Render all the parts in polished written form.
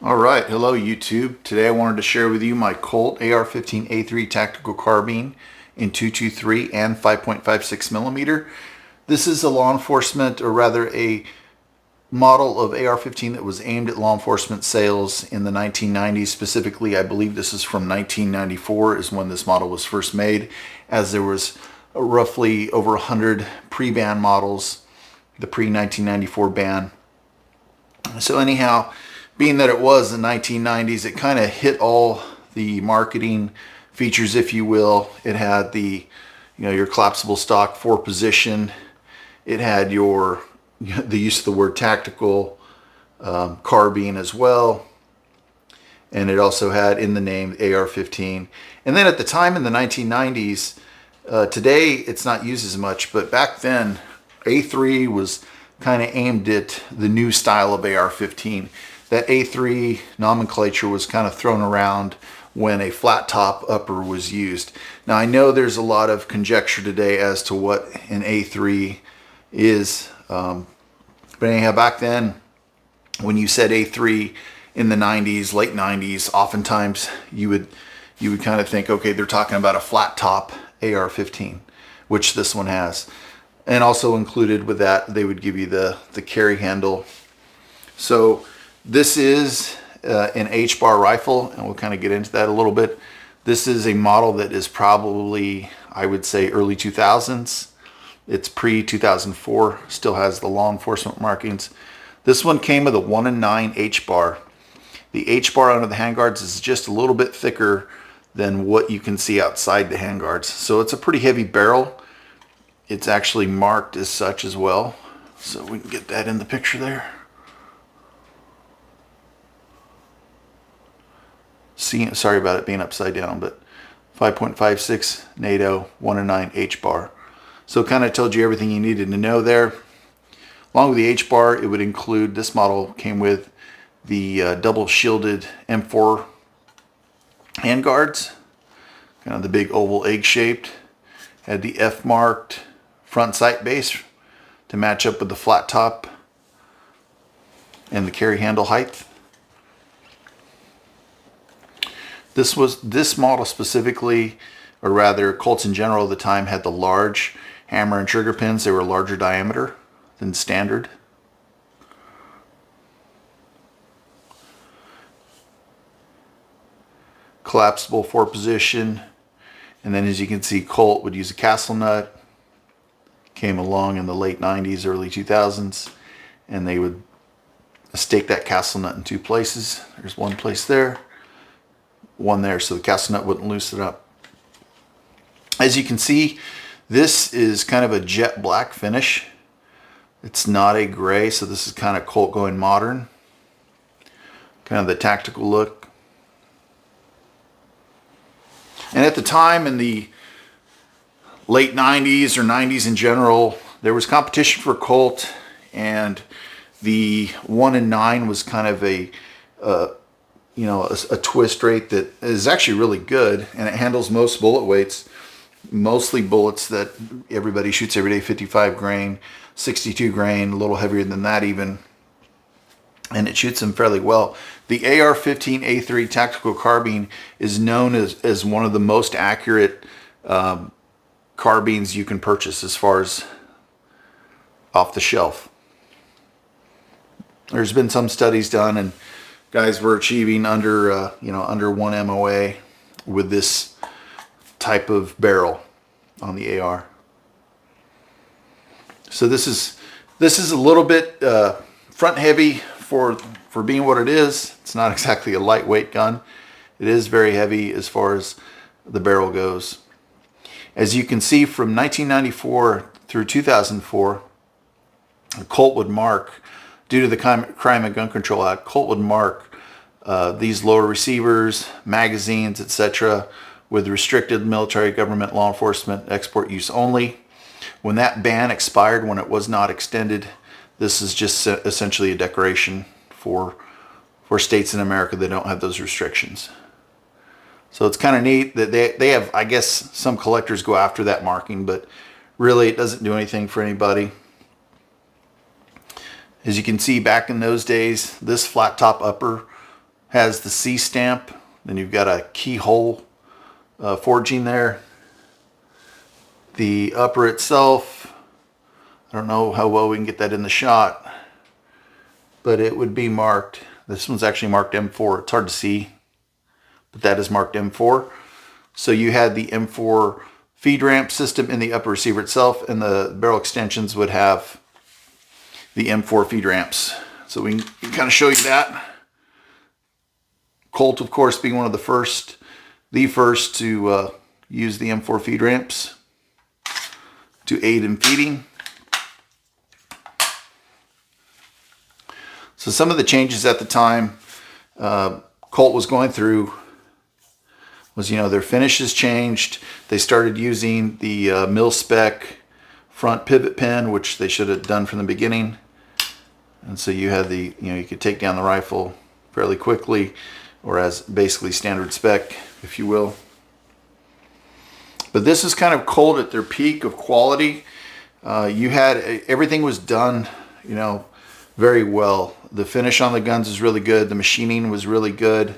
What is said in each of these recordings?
All right, hello YouTube. Today I wanted to share with you my Colt AR15A3 tactical carbine in 223 and 5.56 millimeter. This is a law enforcement, or rather a model of AR-15 that was aimed at law enforcement sales in the 1990s. Specifically, I believe this is from 1994 is when this model was first made, as there was roughly over 100 pre-ban models, the pre-1994 ban. So anyhow, being that it was the 1990s, it kind of hit all the marketing features, if you will. It had the, your collapsible stock 4-position. It had the use of the word tactical carbine as well. And it also had in the name AR-15. And then at the time in the 1990s, today it's not used as much, but back then A3 was kind of aimed at the new style of AR-15. That A3 nomenclature was kind of thrown around when a flat top upper was used. Now I know there's a lot of conjecture today as to what an A3 is, but anyhow, back then when you said A3 in the 90s, late 90s, oftentimes you would kind of think, okay, they're talking about a flat top AR-15, which this one has. And also included with that, they would give you the carry handle. So this is an HBAR rifle, and we'll kind of get into that a little bit. This is a model that is probably, I would say, early 2000s. It's pre-2004, still has the law enforcement markings. This one came with a 1-in-9 HBAR. The HBAR under the handguards is just a little bit thicker than what you can see outside the handguards. So it's a pretty heavy barrel. It's actually marked as such as well. So we can get that in the picture there. Sorry about it being upside down, but 5.56 NATO 1-in-9 HBAR. So it kind of told you everything you needed to know there. Along with the HBAR, it would include, this model came with the double shielded M4 handguards, kind of the big oval egg shaped. Had the F marked front sight base to match up with the flat top and the carry handle height. This model specifically, or rather Colts in general at the time, had the large hammer and trigger pins. They were larger diameter than standard. Collapsible 4-position. And then as you can see, Colt would use a castle nut. Came along in the late 90s, early 2000s, and they would stake that castle nut in 2 places. There's one place there, one there, so the castle nut wouldn't loosen up. As you can see, this is kind of a jet black finish. It's not a gray, so this is kind of Colt going modern. Kind of the tactical look. And at the time, in the late 90s or 90s in general, there was competition for Colt, and the 1-in-9 was kind of a twist rate that is actually really good, and it handles most bullet weights, mostly bullets that everybody shoots every day, 55 grain, 62 grain, a little heavier than that even, and it shoots them fairly well. The AR-15A3 tactical carbine is known as one of the most accurate carbines you can purchase as far as off the shelf. There's been some studies done, and guys were achieving under 1 MOA with this type of barrel on the AR. So this is a little bit front heavy for being what it is. It's not exactly a lightweight gun. It is very heavy as far as the barrel goes. As you can see, from 1994 through 2004, Colt would mark, due to the Crime and Gun Control Act, Colt would mark these lower receivers, magazines, etc. with restricted military, government, law enforcement, export use only. When that ban expired, when it was not extended, this is just essentially a decoration for states in America that don't have those restrictions. So it's kind of neat that they have, I guess some collectors go after that marking, but really it doesn't do anything for anybody. As you can see, back in those days, this flat top upper has the C stamp. Then you've got a keyhole forging there. The upper itself, I don't know how well we can get that in the shot, but it would be marked. This one's actually marked M4. It's hard to see, but that is marked M4. So you had the M4 feed ramp system in the upper receiver itself, and the barrel extensions would have the M4 feed ramps. So we can kind of show you that. Colt, of course, being one of the first to use the M4 feed ramps to aid in feeding. So some of the changes at the time Colt was going through was, their finishes changed. They started using the mil spec front pivot pin, which they should have done from the beginning. And so you had you could take down the rifle fairly quickly, or as basically standard spec, if you will. But this is kind of Colt at their peak of quality. You had, everything was done, very well. The finish on the guns is really good. The machining was really good.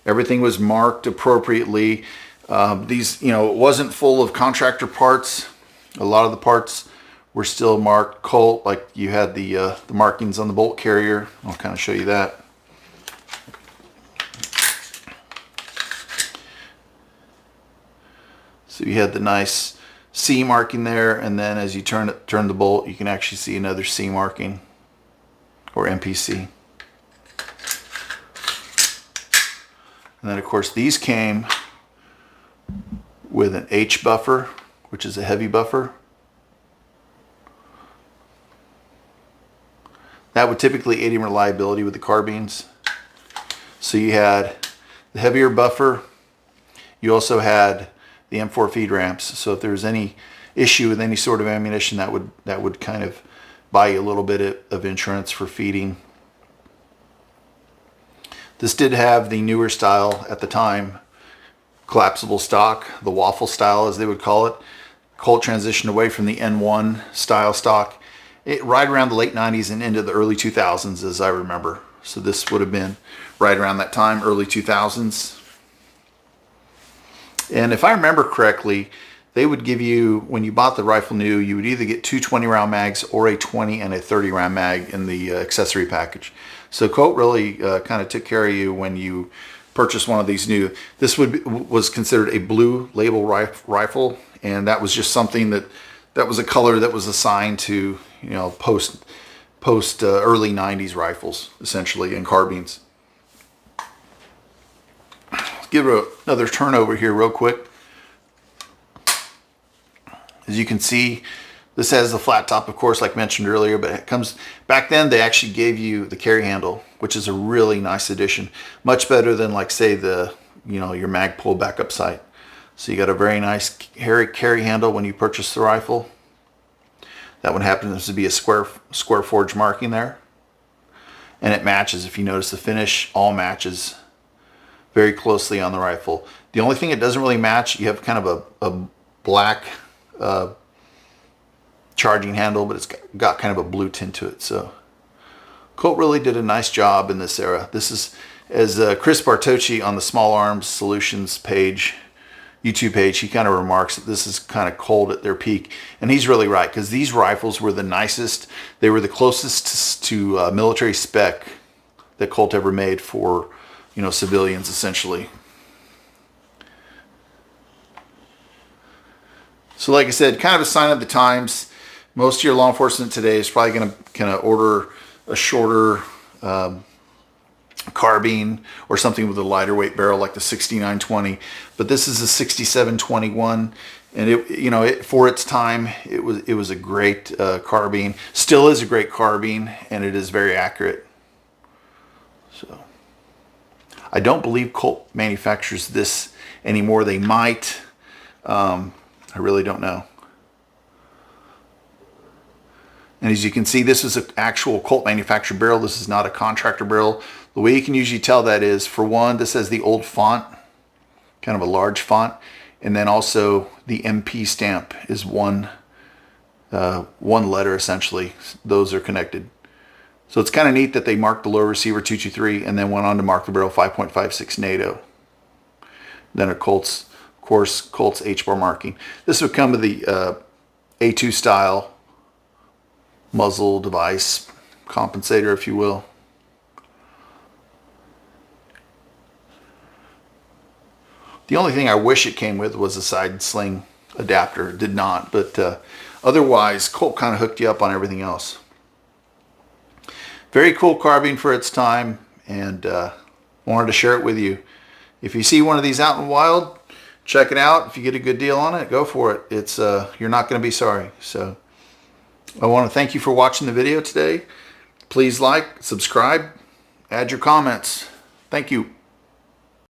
Everything was marked appropriately. It wasn't full of contractor parts. A lot of the parts were still marked Colt, like you had the markings on the bolt carrier. I'll kind of show you that. So you had the nice C marking there, and then as you turn the bolt, you can actually see another C marking, or MPC. And then of course these came with an H buffer, which is a heavy buffer. That would typically aid in reliability with the carbines. So you had the heavier buffer. You also had the M4 feed ramps. So if there was any issue with any sort of ammunition, that would kind of buy you a little bit of insurance for feeding. This did have the newer style at the time, collapsible stock, the waffle style as they would call it. Colt transitioned away from the N1 style stock right around the late 90s and into the early 2000s, as I remember. So this would have been right around that time, early 2000s. And if I remember correctly, they would give you, when you bought the rifle new, you would either get two 20-round mags or a 20 and a 30-round mag in the accessory package. So Colt really kind of took care of you when you purchased one of these new. This was considered a blue label rifle, and that was just something that was a color that was assigned to post early 90s rifles, essentially, and carbines. Let's give it another turn over here real quick. As you can see, this has the flat top, of course, like mentioned earlier, but it comes, back then they actually gave you the carry handle, which is a really nice addition. Much better than, like, say, the, your mag pull backup sight. So you got a very nice carry handle when you purchase the rifle. That one happens to be a square forge marking there. And it matches, if you notice the finish, all matches very closely on the rifle. The only thing it doesn't really match, you have kind of a black charging handle, but it's got kind of a blue tint to it. So Colt really did a nice job in this era. This is, as Chris Bartocci on the Small Arms Solutions page, YouTube page, he kind of remarks that this is kind of Colt at their peak. And he's really right, because these rifles were the nicest. They were the closest to military spec that Colt ever made for, civilians, essentially. So like I said, kind of a sign of the times. Most of your law enforcement today is probably going to kind of order a shorter carbine or something with a lighter weight barrel like the 6920, but this is a 6721, and it for its time it was a great carbine. Still is a great carbine, and it is very accurate. So I don't believe Colt manufactures this anymore. They might. I really don't know. And as you can see, this is an actual Colt manufactured barrel. This is not a contractor barrel. The way you can usually tell that is, for one, this has the old font, kind of a large font, and then also the MP stamp is one letter, essentially. Those are connected. So it's kind of neat that they marked the lower receiver 223 and then went on to mark the barrel 5.56 NATO. Then of course, Colt's HBAR marking. This would come with the A2 style muzzle device compensator, if you will. The only thing I wish it came with was a side sling adapter. It did not, but otherwise Colt kind of hooked you up on everything else. Very cool carbine for its time, and wanted to share it with you. If you see one of these out in the wild, check it out. If you get a good deal on it, go for it. It's you're not going to be sorry. So I want to thank you for watching the video today. Please like, subscribe, add your comments. Thank you.